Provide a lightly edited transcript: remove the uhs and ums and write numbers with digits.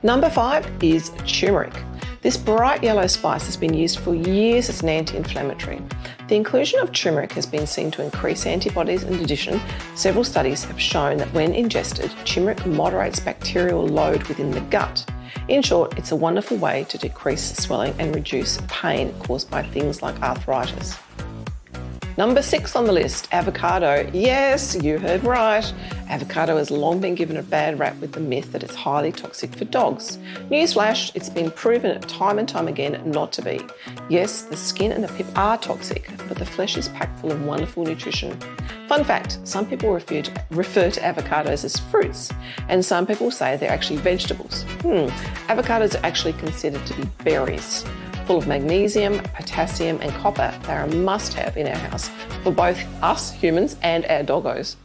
Number 5 is turmeric. This bright yellow spice has been used for years as an anti-inflammatory. The inclusion of turmeric has been seen to increase antibodies. In addition, several studies have shown that when ingested, turmeric moderates bacterial load within the gut. In short, it's a wonderful way to decrease swelling and reduce pain caused by things like arthritis. Number 6 on the list, avocado. Yes, you heard right. Avocado has long been given a bad rap with the myth that it's highly toxic for dogs. Newsflash, it's been proven time and time again not to be. Yes, the skin and the pip are toxic, but the flesh is packed full of wonderful nutrition. Fun fact, some people refer to avocados as fruits, and some people say they're actually vegetables. Avocados are actually considered to be berries. Full of magnesium, potassium and copper, they are a must-have in our house for both us humans and our doggos.